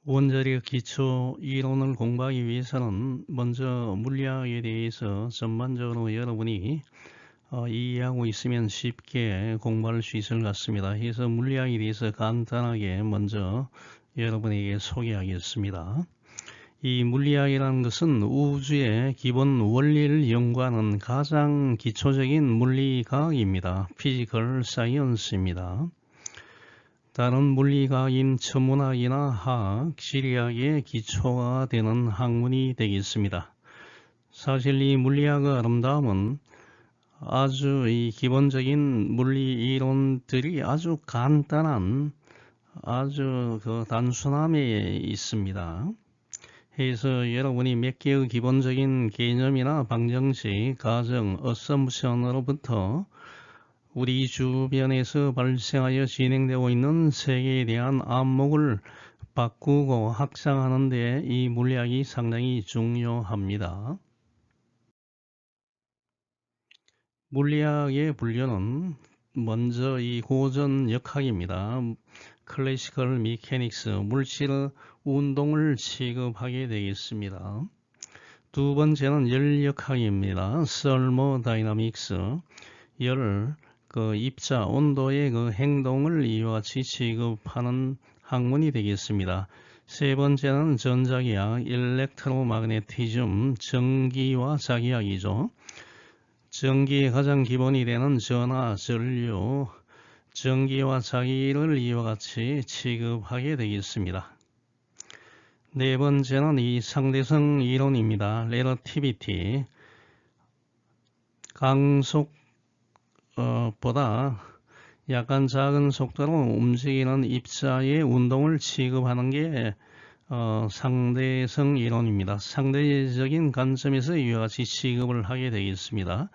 원자력 기초 이론을 공부하기 위해서는 먼저 물리학에 대해서 전반적으로 여러분이 이해하고 있으면 쉽게 공부할 수 있을 것 같습니다. 그래서 물리학에 대해서 간단하게 먼저 여러분에게 소개하겠습니다. 이 물리학이라는 것은 우주의 기본 원리를 연구하는 가장 기초적인 물리과학입니다. 피지컬 사이언스입니다. 다른 물리과학인 천문학이나 화학, 지리학의 기초가 되는 학문이 되겠습니다. 사실 이 물리학의 아름다움은 아주 이 기본적인 물리 이론들이 아주 간단한 아주 그 단순함에 있습니다. 그래서 여러분이 몇 개의 기본적인 개념이나 방정식, 가정, 어썸션으로부터 우리 주변에서 발생하여 진행되고 있는 세계에 대한 안목을 바꾸고 확장하는 데 이 물리학이 상당히 중요합니다. 물리학의 분류는 먼저 이 고전역학입니다. 클래시컬 미케닉스, 물질의 운동을 취급하게 되겠습니다. 두 번째는 열역학입니다. 서모다이나믹스, 열, 입자, 온도의 행동을 이와 같이 취급하는 학문이 되겠습니다. 세 번째는 전자기학, 일렉트로마그네티즘, 전기와 자기학이죠. 전기의 가장 기본이 되는 전하, 전류, 전기와 자기를 이와 같이 취급하게 되겠습니다. 네 번째는 이 상대성 이론입니다. 레러티비티, 강속 보다 약간 작은 속도로 움직이는 입자의 운동을 취급하는 게 상대성 이론입니다. 상대적인 관점에서 이와 같이 취급을 하게 되겠습니다.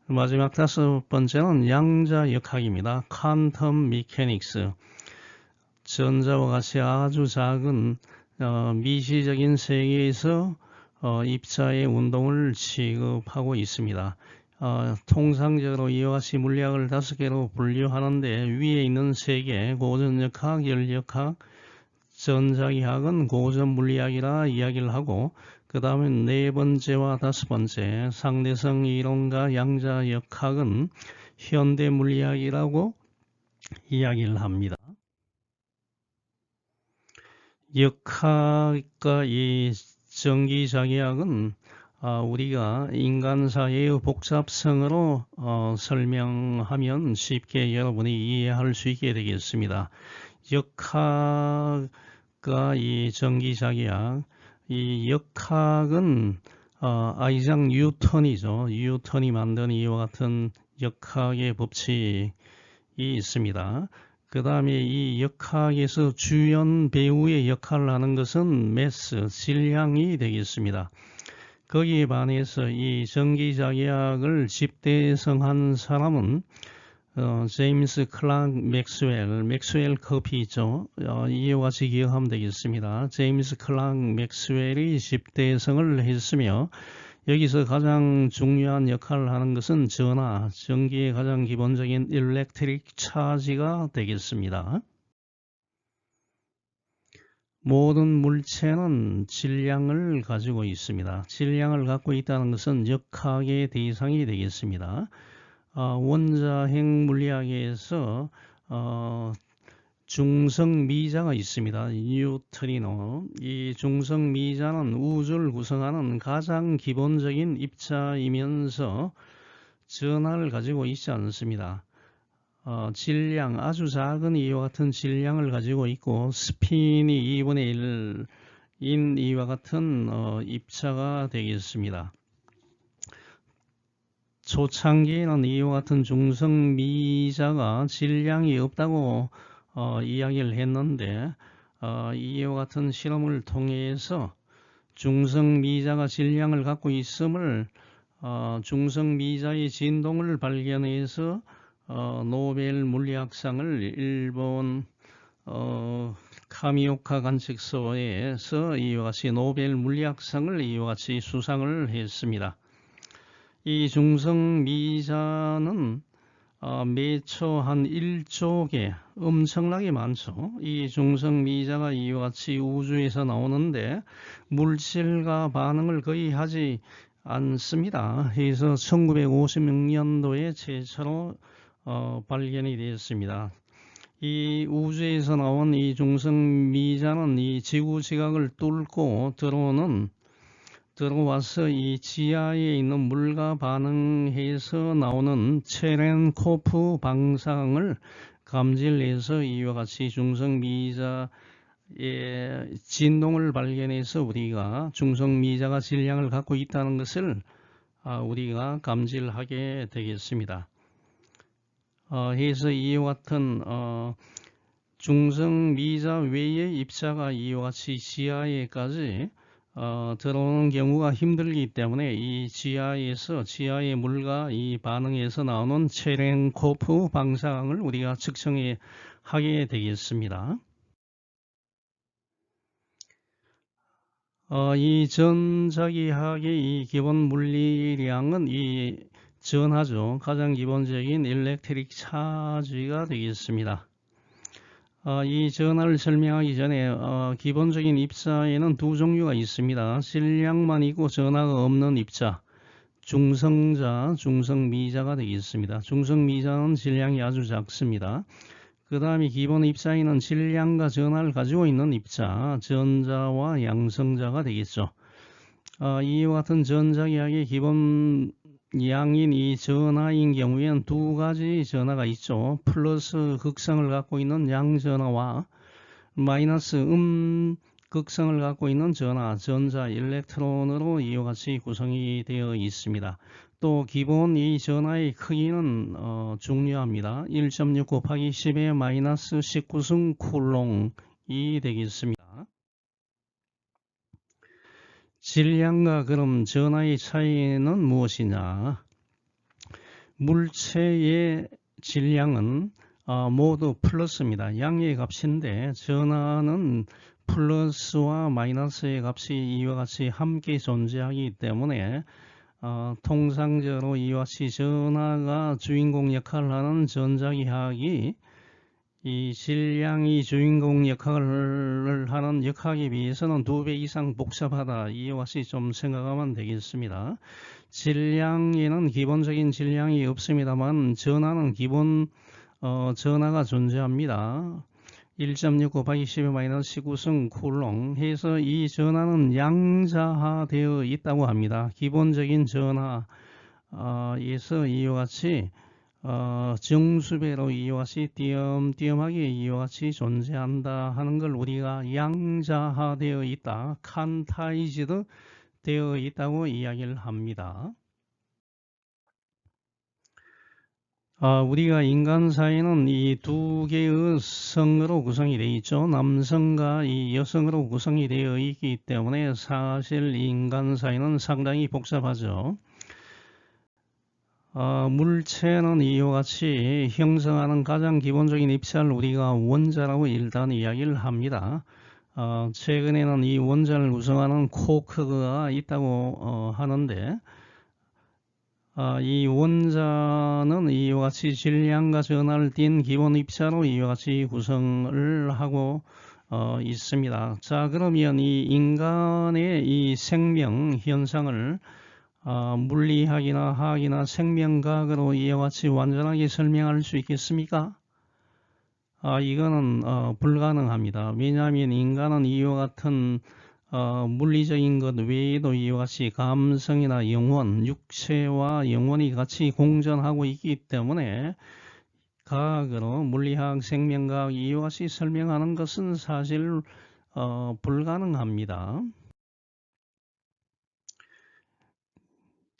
마지막 다섯 번째는 양자역학입니다. 퀀텀 미케닉스, 전자와 같이 아주 작은 미시적인 세계에서 입자의 운동을 취급하고 있습니다. 통상적으로 이와 같이 물리학을 5개로 분류하는데 위에 있는 3개, 고전역학, 열역학, 전자기학은 고전 물리학이라 이야기를 하고, 그 다음에 네 번째와 다섯 번째, 상대성 이론과 양자역학은 현대 물리학이라고 이야기를 합니다. 역학과 이 전기자기학은 우리가 인간 사회의 복잡성으로 설명하면 쉽게 여러분이 이해할 수 있게 되겠습니다. 역학과 이 전기자기학, 이 역학은 아이작 뉴턴이죠. 뉴턴이 만든 이와 같은 역학의 법칙이 있습니다. 그 다음에 이 역학에서 주연 배우의 역할을 하는 것은 매스, 질량이 되겠습니다. 거기에 반해서 이 전기자기학을 집대성한 사람은 제임스 클락 맥스웰 커피죠. 이와 같이 기억하면 되겠습니다. 제임스 클락 맥스웰이 집대성을 했으며 여기서 가장 중요한 역할을 하는 것은 전하, 전기의 가장 기본적인 일렉트릭 차지가 되겠습니다. 모든 물체는 질량을 가지고 있습니다. 질량을 갖고 있다는 것은 역학의 대상이 되겠습니다. 원자핵 물리학에서 중성미자가 있습니다. 뉴트리노. 이 중성미자는 우주를 구성하는 가장 기본적인 입자이면서 전하를 가지고 있지 않습니다. 질량, 아주 작은 이와 같은 질량을 가지고 있고 스핀이 2분의 1인 이와 같은 입자가 되겠습니다. 초창기에는 이와 같은 중성미자가 질량이 없다고 이야기를 했는데 이와 같은 실험을 통해서 중성미자가 질량을 갖고 있음을 중성미자의 진동을 발견해서 노벨 물리학상을 일본 카미오카 관측소에서 이와 같이 노벨 물리학상을 이와 같이 수상을 했습니다. 이 중성미자는 매초 한 1조 개, 엄청나게 많죠. 이 중성미자가 이와 같이 우주에서 나오는데 물질과 반응을 거의 하지 않습니다. 해서 1956년도에 최초로 발견이 되었습니다. 이 우주에서 나온 이 중성미자는 이 지구 지각을 뚫고 들어와서 이 지하에 있는 물과 반응해서 나오는 체렌코프 방사능을 감지해서 이와 같이 중성미자의 진동을 발견해서 우리가 중성미자가 질량을 갖고 있다는 것을 우리가 감지를 하게 되겠습니다. 해서 이와 같은 중성미자 외의 입자가 이와 같이 지하에까지 들어오는 경우가 힘들기 때문에 이 지하의 물과 이 반응에서 나오는 체렌코프 방사능을 우리가 측정해 하게 되겠습니다. 이 전자기학의 이 기본 물리량은 이 전하죠. 가장 기본적인 일렉트릭 차지가 되겠습니다. 이 전하를 설명하기 전에 기본적인 입자에는 두 종류가 있습니다. 질량만 있고 전하가 없는 입자, 중성자, 중성미자가 되겠습니다. 중성미자는 질량이 아주 작습니다. 그 다음에 기본 입자에는 질량과 전하를 가지고 있는 입자, 전자와 양성자가 되겠죠. 이와 같은 전자기학의 기본 양인 이 전하인 경우에는 두 가지 전하가 있죠. 플러스 극성을 갖고 있는 양전하와 마이너스 극성을 갖고 있는 전하, 전자, 일렉트론으로 이와 같이 구성이 되어 있습니다. 또 기본 이 전하의 크기는 중요합니다. 1.6 곱하기 10의 마이너스 19승 쿨롱이 되겠습니다. 질량과 그럼 전하의 차이는 무엇이냐? 물체의 질량은 모두 플러스입니다. 양의 값인데 전하는 플러스와 마이너스의 값이 이와 같이 함께 존재하기 때문에 통상적으로 이와 같이 전하가 주인공 역할을 하는 전자기학이 이 질량이 주인공 역할을 하는 역학에 비해서는 2배 이상 복잡하다. 이와 같이 좀 생각하면 되겠습니다. 질량에는 기본적인 질량이 없습니다만 전하는 기본 전하가 존재합니다. 1.6 곱하기 10의 마이너스 19승 쿨롱 해서 이 전하는 양자화되어 있다고 합니다. 기본적인 전하에서 이와 같이 정수배로 이와 같이 띄엄띄엄하게 이와 같이 존재한다 하는 걸 우리가 양자화되어 있다, 칸타이즈드 되어 있다고 이야기를 합니다. 우리가 인간 사회는 이 두 개의 성으로 구성이 되어 있죠. 남성과 이 여성으로 구성이 되어 있기 때문에 사실 인간 사회는 상당히 복잡하죠. 물체는 이와 같이 형성하는 가장 기본적인 입자를 우리가 원자라고 일단 이야기를 합니다. 최근에는 이 원자를 구성하는 쿼크가 있다고 하는데 이 원자는 이와 같이 질량과 전하를 띤 기본 입자로 이와 같이 구성을 하고 있습니다. 자, 그러면 이 인간의 이 생명 현상을 물리학이나 화학이나 생명과학으로 이와 같이 완전하게 설명할 수 있겠습니까? 이거는 불가능합니다. 왜냐하면 인간은 이와 같은 물리적인 것 외에도 이와 같이 감성이나 영혼, 육체와 영혼이 같이 공존하고 있기 때문에 과학으로 물리학, 생명과학 이와 같이 설명하는 것은 사실 불가능합니다.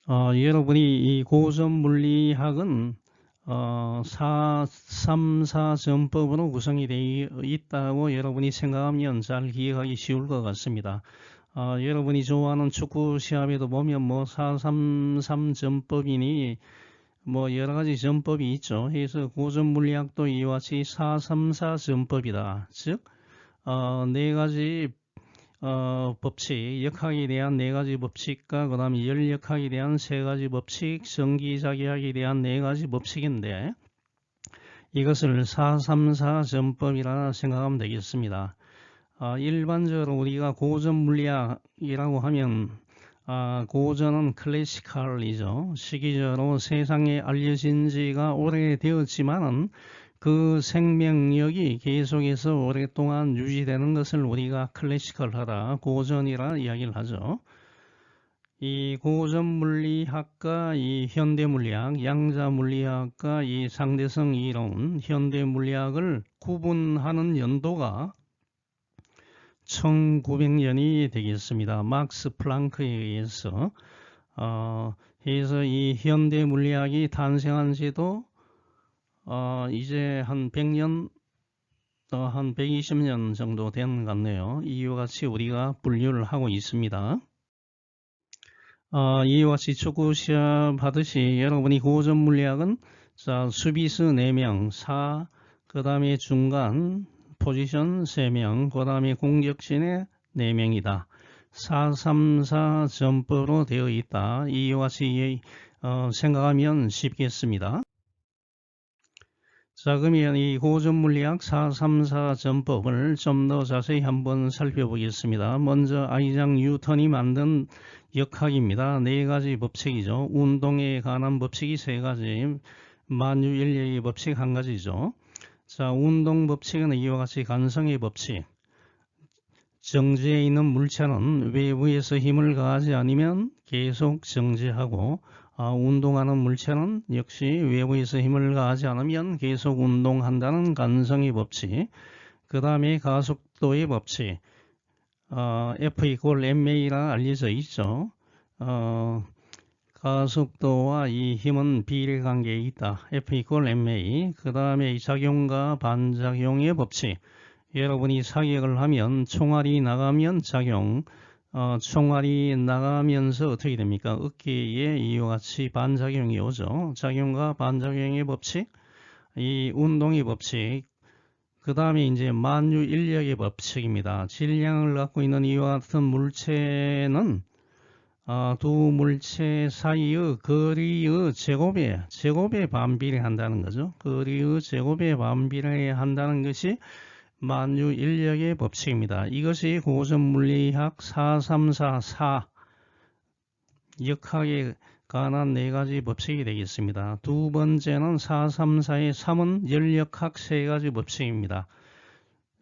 여러분이 이 고전 물리학은 3,4전법으로 구성이 되어 있다고 여러분이 생각하면 잘 기억하기 쉬울 것 같습니다. 여러분이 좋아하는 축구 시합에도 보면 뭐 433전법이니 뭐 여러 가지 전법이 있죠. 그래서 고전 물리학도 이와 같이 434전법이다. 즉, 네 가지 법칙, 역학에 대한 네 가지 법칙과 그 다음에 열역학에 대한 세 가지 법칙, 전기자기학에 대한 네 가지 법칙인데 이것을 434 전법이라 생각하면 되겠습니다. 일반적으로 우리가 고전 물리학이라고 하면 고전은 클래시컬이죠. 시기적으로 세상에 알려진 지가 오래되었지만은 그 생명력이 계속해서 오랫동안 유지되는 것을 우리가 클래시컬하다, 고전이라 이야기를 하죠. 이 고전 물리학과 이 현대 물리학, 양자 물리학과 이 상대성 이론, 현대 물리학을 구분하는 연도가 1900년이 되겠습니다. 막스 플랑크에 의해서 해서 이 현대 물리학이 탄생한 지도 이제 한 100년 한 120년 정도 된 것 같네요. 이와 같이 우리가 분류를 하고 있습니다. 이와 같이 축구 시합 하듯이 여러분이 고전 물리학은 수비수 4명, 4, 그 다음에 중간 포지션 3명, 그 다음에 공격진의 4명이다. 434 전법으로 되어 있다. 이와 같이 생각하면 쉽겠습니다. 자, 그러면 이 고전 물리학 434 전법을 좀 더 자세히 한번 살펴보겠습니다. 먼저 아이작 뉴턴이 만든 역학입니다. 4가지 법칙이죠. 운동에 관한 법칙이 3가지, 만유인력의 법칙 1가지죠. 자, 운동 법칙은 이와 같이 간성의 법칙. 정지해 있는 물체는 외부에서 힘을 가하지 않으면 계속 정지하고 운동하는 물체는 역시 외부에서 힘을 가하지 않으면 계속 운동한다는 간성의 법칙. 그 다음에 가속도의 법칙. F = ma라 알려져 있죠. 가속도와 이 힘은 비례 관계에 있다. F = ma. 그 다음에 작용과 반작용의 법칙. 여러분이 사격을 하면 총알이 나가면 작용, 총알이 나가면서 어떻게 됩니까? 어깨에 이와 같이 반작용이 오죠. 작용과 반작용의 법칙, 이 운동의 법칙, 그 다음에 이제 만유인력의 법칙입니다. 질량을 갖고 있는 이와 같은 물체는 두 물체 사이의 거리의 제곱에 반비례한다는 거죠. 거리의 제곱에 반비례한다는 것이 만유인력의 법칙입니다. 이것이 고전 물리학 4344 역학에 관한 4가지 법칙이 되겠습니다. 두 번째는 434의 3은 열역학 3가지 법칙입니다.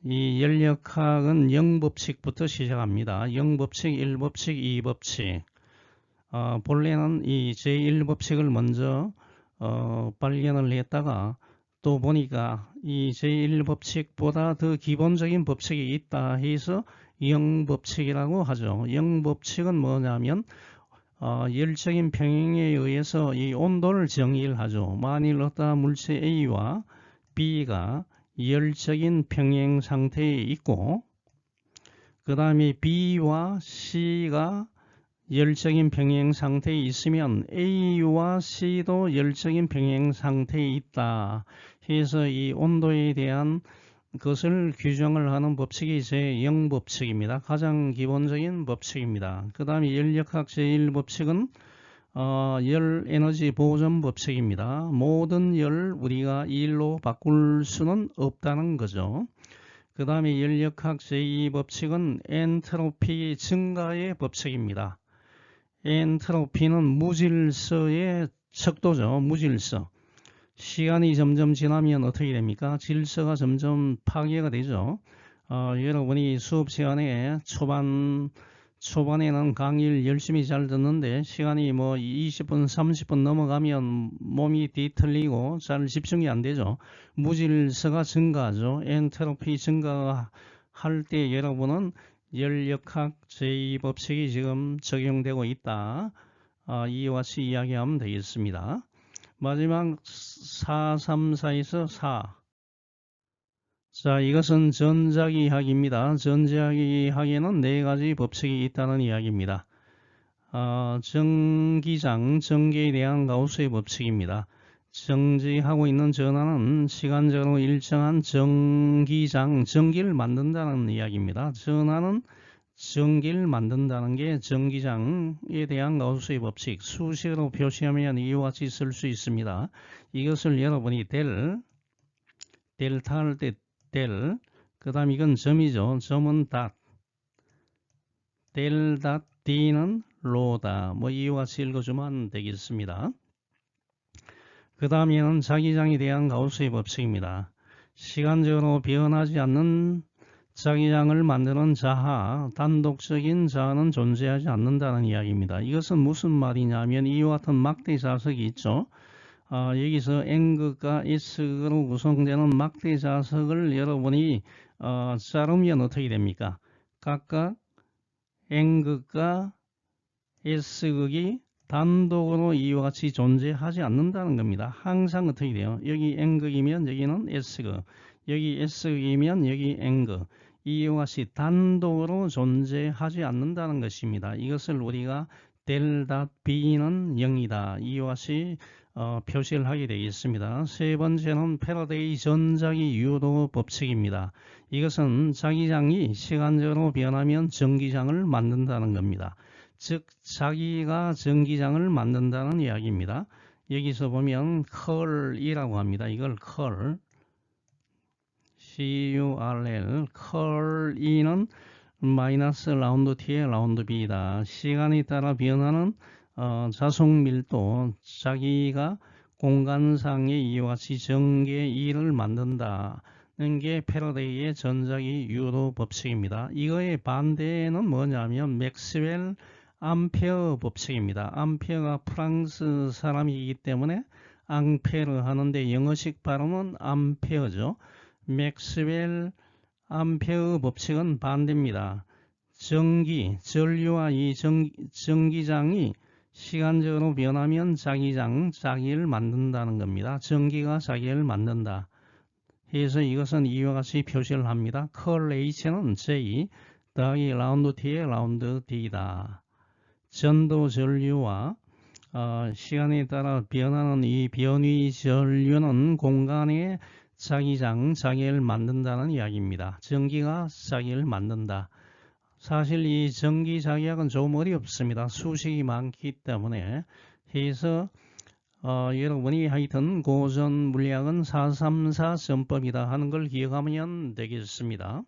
이 열역학은 0법칙부터 시작합니다. 0법칙, 1법칙, 2법칙. 본래는 이 제1법칙을 먼저 발견을 했다가 또 보니까 이 제1법칙보다 더 기본적인 법칙이 있다 해서 0법칙이라고 하죠. 0법칙은 뭐냐면 열적인 평행에 의해서 이 온도를 정의를 하죠. 만일 어떤 물체 A와 B가 열적인 평행 상태에 있고 그 다음에 B와 C가 열적인 평행 상태에 있으면 A와 C도 열적인 평행 상태에 있다 해서 이 온도에 대한 것을 규정을 하는 법칙이 제0법칙입니다. 가장 기본적인 법칙입니다. 그 다음에 열역학 제1법칙은 열 에너지 보존 법칙입니다. 모든 열을 우리가 1로 바꿀 수는 없다는 거죠. 그 다음에 열역학 제2법칙은 엔트로피 증가의 법칙입니다. 엔트로피는 무질서의 척도죠. 무질서. 시간이 점점 지나면 어떻게 됩니까? 질서가 점점 파괴가 되죠. 여러분이 수업 시간에 초반에는 강의를 열심히 잘 듣는데 시간이 뭐 20분, 30분 넘어가면 몸이 뒤틀리고 잘 집중이 안 되죠. 무질서가 증가하죠. 엔트로피 증가할 때 여러분은 열역학 제2법칙이 지금 적용되고 있다. 이와 같이 이야기하면 되겠습니다. 마지막 434에서 4. 자, 이것은 전자기학입니다. 전자기학에는 4가지 법칙이 있다는 이야기입니다. 정기장, 전기에 대한 가우스의 법칙입니다. 정지하고 있는 전하는 시간적으로 일정한 전기장, 전기를 만든다는 이야기입니다. 전하는 전기를 만든다는 게 전기장에 대한 가우스의 법칙, 수식으로 표시하면 이와 같이 쓸 수 있습니다. 이것을 여러분이 델 델타 할 때 델, 그 다음 이건 점이죠. 점은 닷, 델 닷 D는 로다. 뭐 이와 같이 읽어주면 되겠습니다. 그 다음에는 자기장에 대한 가우스의 법칙입니다. 시간적으로 변하지 않는 자기장을 만드는 자하, 단독적인 자하는 존재하지 않는다는 이야기입니다. 이것은 무슨 말이냐면 이와 같은 막대 자석이 있죠. 여기서 N극과 S극으로 구성되는 막대 자석을 여러분이 자르면 어떻게 됩니까? 각각 N극과 S극이 단독으로 이와 같이 존재하지 않는다는 겁니다. 항상 어떻게 돼요? 여기 N극이면 여기는 S극, 여기 S극이면 여기 N극. 이와 같이 단독으로 존재하지 않는다는 것입니다. 이것을 우리가 델다 B는 0이다. 이와 같이 표시를 하게 되겠습니다. 세 번째는 패러데이 전자기 유도 법칙입니다. 이것은 자기장이 시간적으로 변하면 전기장을 만든다는 겁니다. 즉 자기가 전기장을 만든다는 이야기입니다. 여기서 보면 컬이라고 합니다. 이걸 컬, CURL, 컬이는 마이너스 라운드 T의 라운드 B다. 시간에 따라 변하는 자속 밀도, 자기가 공간상의 이와 같이 전개 2를 만든다는 게 패러데이의 전자기 유도 법칙입니다. 이거의 반대는 뭐냐면 맥스웰 암페어 법칙입니다. 암페어가 프랑스 사람이기 때문에 앙페르 하는데 영어식 발음은 암페어죠. 맥스웰 암페어 법칙은 반대입니다. 전류와 이 전기장이 시간적으로 변하면 자기를 만든다는 겁니다. 전기가 자기를 만든다. 그래서 이것은 이와 같이 표시를 합니다. 컬 H는 J 더하기 라운드 T의 라운드 D다. 전도 전류와 시간에 따라 변하는 이 변위 전류는 공간의 자기를 만든다는 이야기입니다. 전기가 자기를 만든다. 사실 이 전기 자기학은 좀 어렵습니다. 수식이 많기 때문에. 그래서 여러분이 하여튼 고전 물리학은 434 전법이다 하는 걸 기억하면 되겠습니다.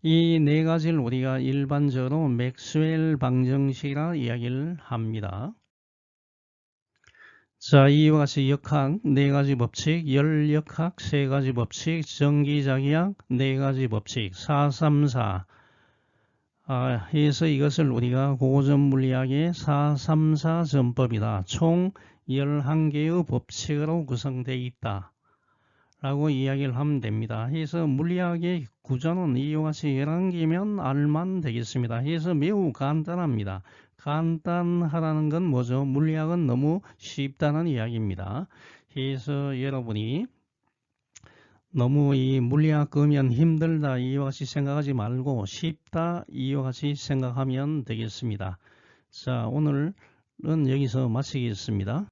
이 네 가지를 우리가 일반적으로 맥스웰 방정식이라 이야기를 합니다. 자, 이와 같이 역학 4가지 법칙, 열역학 3가지 법칙, 전기자기학 4가지 법칙, 434 해서 이것을 우리가 고전 물리학의 434 전법이다. 총 11개의 법칙으로 구성되어 있다. 라고 이야기를 하면 됩니다. 그래서 물리학의 구조는 이와 같이 11개면 알면 되겠습니다. 그래서 매우 간단합니다. 간단하다는 건 뭐죠? 물리학은 너무 쉽다는 이야기입니다. 그래서 여러분이 너무 이 물리학 끄면 힘들다 이와 같이 생각하지 말고 쉽다 이와 같이 생각하면 되겠습니다. 자, 오늘은 여기서 마치겠습니다.